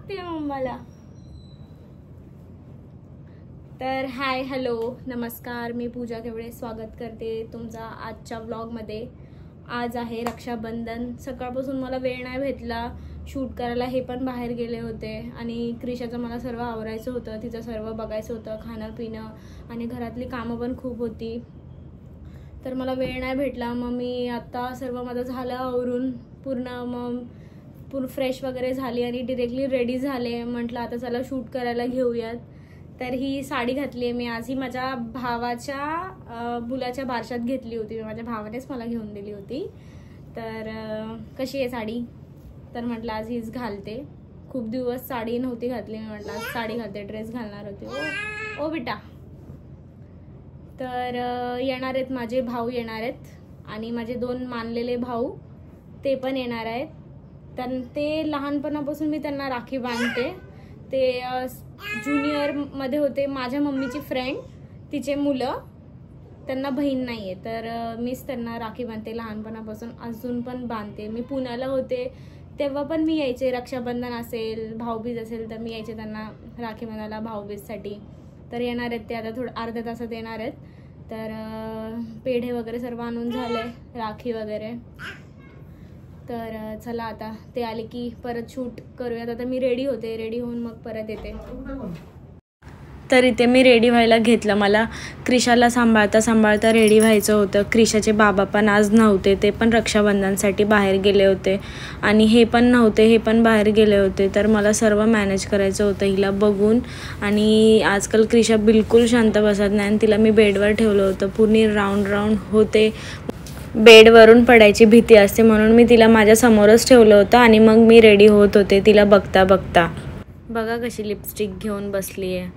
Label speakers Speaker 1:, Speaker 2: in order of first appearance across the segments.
Speaker 1: बघते मम्माला। तर hi hello नमस्कार, मी पूजा केवळे स्वागत करते तुमचा आजच्या व्लॉगमध्ये। आज आहे रक्षाबंधन। सकाळपासून मला वेळ नाही भेटला शूट करायला, हे पण बाहेर गेले होते आणि क्रिशाचं मला सर्व आवरायचं होतं, तिचं सर्व बघायचं होतं, खाणं पिणं आणि घरातली कामं पण खूप होती, तर मला वेळ नाही भेटला। मग मी आता सर्व माझं झालं आवरून पूर्ण फ्रेश वगैरे झाली आणि डिरेक्टली रेडी झाले। म्हटलं आता चला शूट करायला घेऊयात। तर ही साडी घातली आहे मी आज, ही माझ्या भावाच्या मुलाच्या बारशात घेतली होती, माझ्या भावानेच मला घेऊन दिली होती। तर कशी आहे साडी, तर म्हटलं आज हीच घालते। खूप दिवस साडी नव्हती घातली, मी म्हटलं आज साडी घालते, ड्रेस घालणार होते। ओ बेटा। तर येणार आहेत माझे भाऊ, येणार आहेत आणि माझे 2 मानलेले भाऊ ते पण येणार आहेत। तर ते लहानपणापासून मी त्यांना राखी बांधते। ते ज्युनियरमध्ये होते, माझ्या मम्मीची फ्रेंड, तिचे मुलं, त्यांना बहीण नाही आहे, तर मीच त्यांना राखी बांधते लहानपणापासून, अजून पण बांधते। मी पुण्याला होते तेव्हा पण मी यायचे, रक्षाबंधन असेल भाऊबीज असेल तर मी यायचे त्यांना राखी बांधायला भाऊबीजसाठी। तर येणार आहेत ते आता अर्ध्या तासात येणार आहेत। तर पेढे वगैरे सर्व आणून झाले, राखी वगैरे। तर चला आता ते आले की परत शूट करूयात। आता मी रेडी होते, रेडी होऊन मग परत येते। तर इथे मी रेडी व्हायला घेतलं, मला क्रिशाला सांभाळता रेडी व्हायचं होतं। क्रिशाचे बाबा पण आज नव्हते, ते पण रक्षाबंधनसाठी बाहेर गेले होते आणि हे पण नव्हते, हे पण बाहेर गेले होते। तर मला सर्व मॅनेज करायचं होतं हिला बघून। आणि आजकाल क्रिशा बिलकुल शांत बसत नाही आणि तिला मी बेडवर ठेवलं होतं, पूर्ण राऊंड होते, बेडवरून पडायची भीती असते, म्हणून मी तिला माझ्या समोरच ठेवलं होतं आणि मग मी रेडी होत होते तिला बघता। बघा कशी लिपस्टिक घेऊन बसली आहे,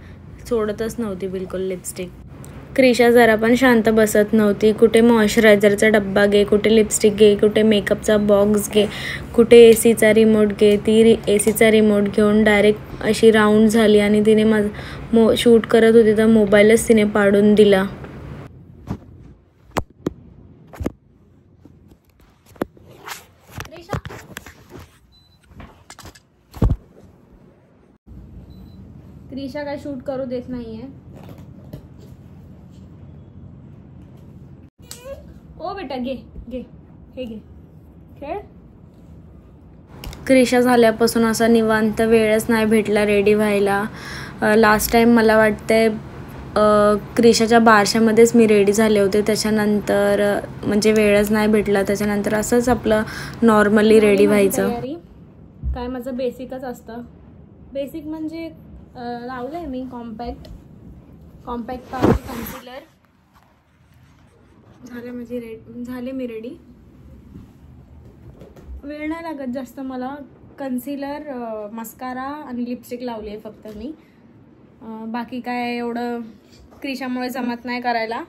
Speaker 1: सोडतच नव्हती बिलकुल लिपस्टिक। क्रिशा जरा पण शांत बसत नव्हती, कुठे मॉइश्चरायझरचा डब्बा घे, कुठे लिपस्टिक घे, कुठे मेकअपचा बॉक्स घे, कुठे एसीचा रिमोट घे। ती एसीचा रिमोट घेऊन डायरेक्ट अशी राऊंड झाली आणि तिने शूट करत होती तर मोबाईलच तिने पाडून दिला। क्रिशा काय शूट करू देत नाहीये। ओ बेटा घे हे घे खेळ। क्रिशा झाल्यापासून असा निवांत वेळच नाही भेटला रेडी व्हायला। लास्ट टाइम मला वाटतंय क्रिशाच्या बारशामध्येच मी रेडी झाले होते, त्याच्यानंतर म्हणजे वेळच नाही भेटला, त्याच्यानंतर असंच आपलं नॉर्मली रेडी व्हायचं। काय माझं बेसिकच असतं, बेसिक म्हणजे लावलंय मी कॉम्पॅक्ट पावडर, कन्सिलर झाले मी रेडी। वेळ नाही लागत जास्त मला, कन्सिलर, मस्कारा आणि लिपस्टिक लावली आहे फक्त मी, बाकी काय एवढं क्रिशामुळे जमत नाही करायला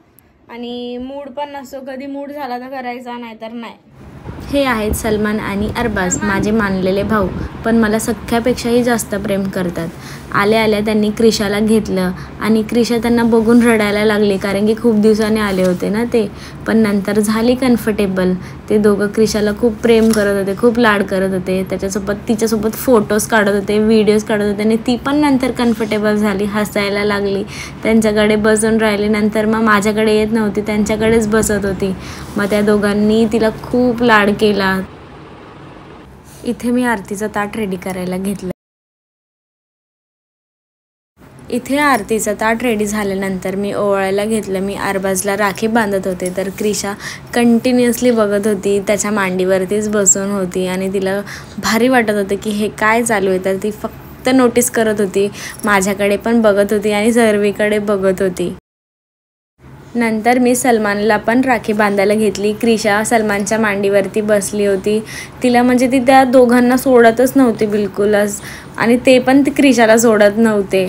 Speaker 1: आणि मूड पण नसतो, कधी मूड झाला तर करायचा, नाहीतर नाही। हे आहेत सलमान आणि अरबाज, माझे मानलेले भाऊ, पण मला सख्यापेक्षाही जास्त प्रेम करतात। आल्या त्यांनी क्रिशाला घेतलं आणि क्रिशा त्यांना बघून रडायला लागली, कारण की खूप दिवसांनी आले होते ना ते। पण नंतर झाली कम्फर्टेबल, ते दोघं क्रिशाला खूप प्रेम करत होते, खूप लाड करत होते, तिच्यासोबत फोटोज काढत होते, व्हिडिओज काढत होते आणि ती पण नंतर कम्फर्टेबल झाली, हसायला लागली, त्यांच्याकडे बसून राहिली। नंतर मग माझ्याकडे येत नव्हती, त्यांच्याकडेच बसत होती, मग त्या दोघांनी तिला खूप लाड केला। इथे मी आरतीचं ताट रेडी करायला घेतलं। इथे आरतीचं ताट रेडी झाल्यानंतर मी ओवाळायला घेतलं। मी अरबाजला राखी बांधत होते, तर क्रिशा कंटिन्युअसली बघत होती, त्याच्या मांडीवरतीच बसून होती आणि तिला भारी वाटत होतं की हे काय चालू आहे। तर ती फक्त नोटीस करत होती, माझ्याकडे पण बघत होती आणि सर्वीकडे बघत होती। नंतर मी सलमानला पण राखी बांधायला घेतली। क्रिशा सलमानच्या मांडीवरती बसली होती, तिला म्हणजे ती त्या दोघांना सोडतच नव्हती बिलकुलच आणि ते पण क्रिशाला सोडत नव्हते।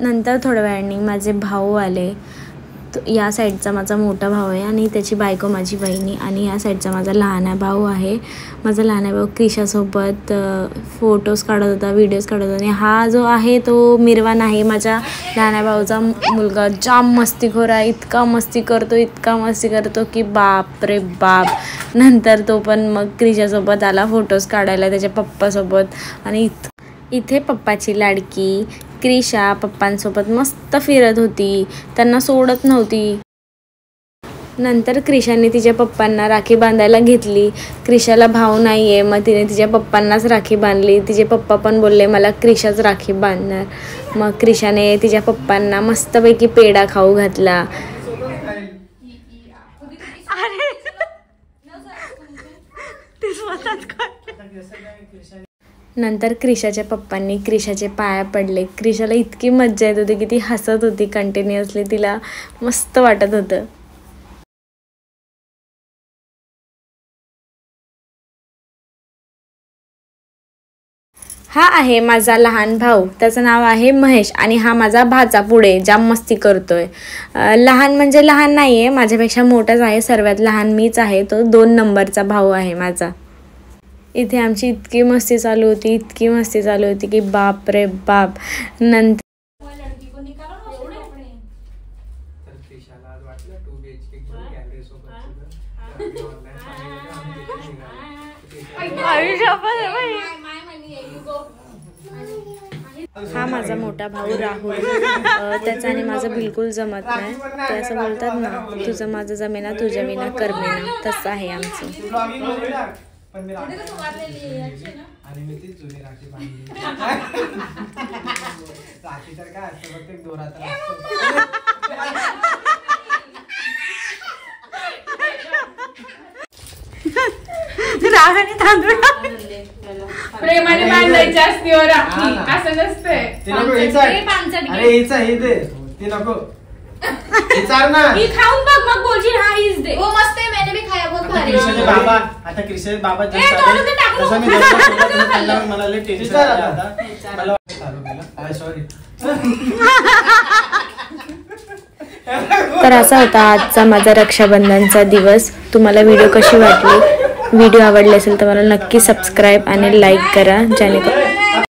Speaker 1: नंतर थोड्या वेळाने माझे भाऊ आले, या साईडचा माझा मोठा भाऊ आहे आणि त्याची बायको माझी बहिणी, आणि या साईडचा माझा लहान भाऊ आहे. माझा लहान भाऊ क्रिशासोबत फोटोज काढत होता, व्हिडिओज काढत होता. आणि हा जो आहे तो मिरवान आहे, माझ्या लहान भाऊचा मुलगा. जाम मस्तीखोर आहे, इतका मस्ती करतो की बाप रे बाप. नंतर तो पण मग क्रिशासोबत आला फोटोज काढायला त्याच्या पप्पासोबत. आणि इथे पप्पाची लाडकी क्रिशा पप्पांसोबत मस्त फिरत होती, त्यांना सोडत नव्हती. नंतर क्रिशाने तिच्या पप्पांना राखी बांधायला घेतली. क्रिशाला भाऊ नाही आहे, मग तिने तिच्या पप्पांनाच राखी बांधली. तिचे पप्पा पण बोलले मला क्रिशाच राखी बांधणार. मग क्रिशाने तिच्या पप्पांना मस्तपैकी पेढा खाऊ घातला. नंतर क्रिशाच्या पप्पांनी क्रिशाचे पाया पडले. क्रिशाला इतकी मज्जा येत होती की ती हसत होती कंटिन्युअसली, तिला मस्त वाटत होतं. हा आहे माझा लहान भाऊ, त्याचं नाव आहे महेश. आणि हा माझा भाचा पुढे जाम मस्ती करतोय. लहान म्हणजे लहान नाही आहे, माझ्यापेक्षा मोठाच आहे, सर्वात लहान मीच आहे. तो 2 नंबरचा भाऊ आहे माझा. इथे आमची इतकी मस्ती चालू होती की बाप रे बाप. नंतर हा माझा मोठा भाऊ राहुल. त्याचा आणि माझं बिलकुल जमत नाही. ते असं बोलतात ना, तुझं माझं जमेना तुझ्या विना करमेना, तसं आहे आमचं.
Speaker 2: आणि मी ती जुनी राखी बांधली. राखी तर काय असतं प्रत्येक दोरात
Speaker 3: रागाने तांदूळ प्रेमाने बांधायची असते राखी, असं नसतंय.
Speaker 2: अरे हिचा हे दे, ती नको.
Speaker 1: खाऊन बघ मग बोलशील हा हीच दे.
Speaker 3: हो मस्त आहे, मैंने भी खाया बहुत भारी.
Speaker 2: कृष्णाचे बाबा, आता कृष्णाचे बाबा जसं मी मला लय टेन्शन आलं आता. मला चालू केलं, सॉरी.
Speaker 1: तर असा होता आजचा माझा रक्षाबंधनचा दिवस. तुम्हाला व्हिडिओ कशी वाटली? व्हिडिओ आवडले असेल तर मला नक्की सबस्क्राईब आणि लाईक करा, जेणेकरून